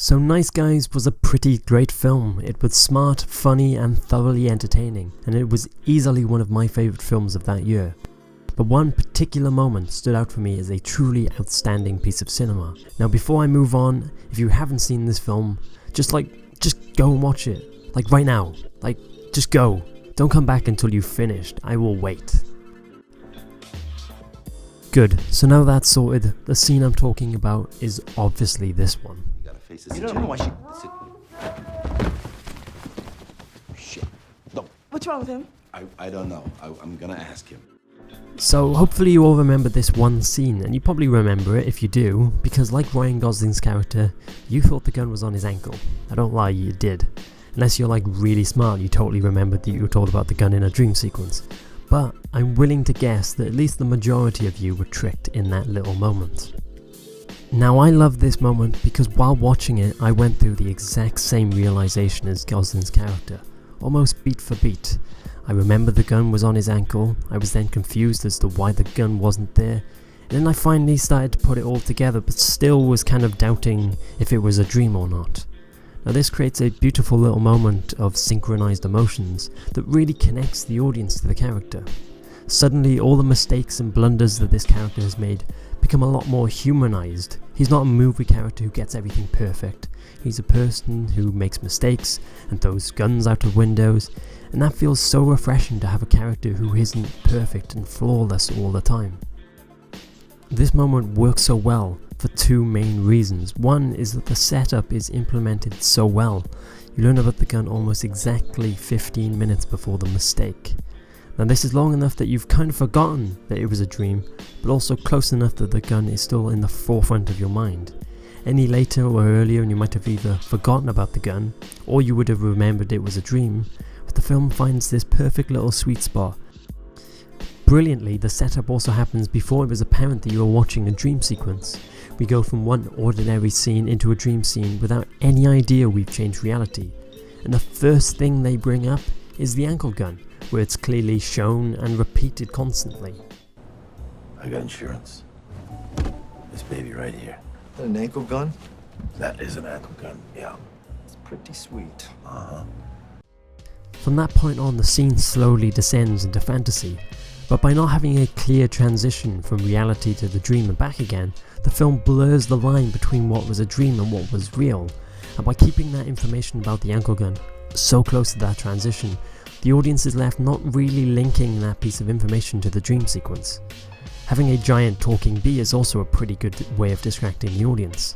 So Nice Guys was a pretty great film. It was smart, funny and thoroughly entertaining, and it was easily one of my favourite films of that year. But one particular moment stood out for me as a truly outstanding piece of cinema. Now before I move on, if you haven't seen this film, just go and watch it. Like right now. Just go. Don't come back until you've finished. I will wait. Good, so now that's sorted, the scene I'm talking about is obviously this one. You don't know why she... Shit. No. What's wrong with him? I don't know. I'm gonna ask him. So hopefully you all remember this one scene, and you probably remember it if you do, because like Ryan Gosling's character, you thought the gun was on his ankle. I don't lie, you did. Unless you're like really smart, you totally remembered that you were told about the gun in a dream sequence. But I'm willing to guess that at least the majority of you were tricked in that little moment. Now I love this moment because while watching it, I went through the exact same realization as Gosling's character, almost beat for beat. I remember the gun was on his ankle, I was then confused as to why the gun wasn't there, and then I finally started to put it all together but still was kind of doubting if it was a dream or not. Now this creates a beautiful little moment of synchronized emotions that really connects the audience to the character. Suddenly all the mistakes and blunders that this character has made become a lot more humanized. He's not a movie character who gets everything perfect. He's a person who makes mistakes and throws guns out of windows, and that feels so refreshing to have a character who isn't perfect and flawless all the time. This moment works so well for two main reasons. One is that the setup is implemented so well. You learn about the gun almost exactly 15 minutes before the mistake. Now this is long enough that you've kind of forgotten that it was a dream, but also close enough that the gun is still in the forefront of your mind. Any later or earlier and you might have either forgotten about the gun, or you would have remembered it was a dream, but the film finds this perfect little sweet spot. Brilliantly, the setup also happens before it was apparent that you were watching a dream sequence. We go from one ordinary scene into a dream scene without any idea we've changed reality. And the first thing they bring up is the ankle gun, where it's clearly shown and repeated constantly. I got insurance. This baby right here. An ankle gun? That is an ankle gun, yeah. It's pretty sweet. From that point on, the scene slowly descends into fantasy, but by not having a clear transition from reality to the dream and back again, the film blurs the line between what was a dream and what was real, and by keeping that information about the ankle gun so close to that transition, the audience is left not really linking that piece of information to the dream sequence. Having a giant talking bee is also a pretty good way of distracting the audience,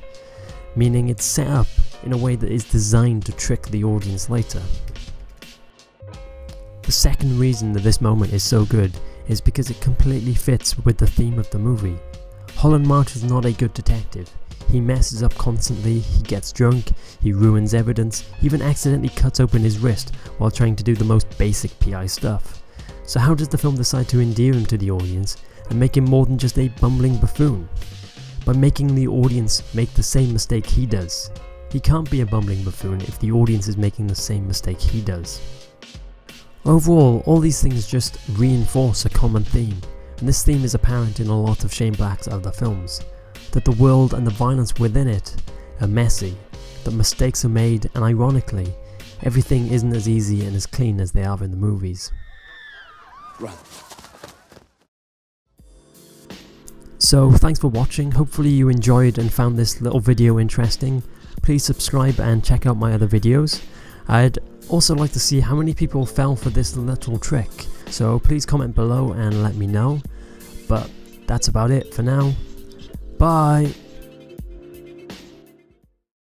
meaning it's set up in a way that is designed to trick the audience later. The second reason that this moment is so good is because it completely fits with the theme of the movie. Holland March is not a good detective. He messes up constantly, he gets drunk, he ruins evidence, he even accidentally cuts open his wrist while trying to do the most basic PI stuff. So how does the film decide to endear him to the audience and make him more than just a bumbling buffoon? By making the audience make the same mistake he does. He can't be a bumbling buffoon if the audience is making the same mistake he does. Overall, all these things just reinforce a common theme, and this theme is apparent in a lot of Shane Black's other films. That the world and the violence within it are messy, that mistakes are made, and ironically, everything isn't as easy and as clean as they are in the movies. Run. So thanks for watching, hopefully you enjoyed and found this little video interesting. Please subscribe and check out my other videos. I'd also like to see how many people fell for this little trick, so please comment below and let me know. But that's about it for now. Bye!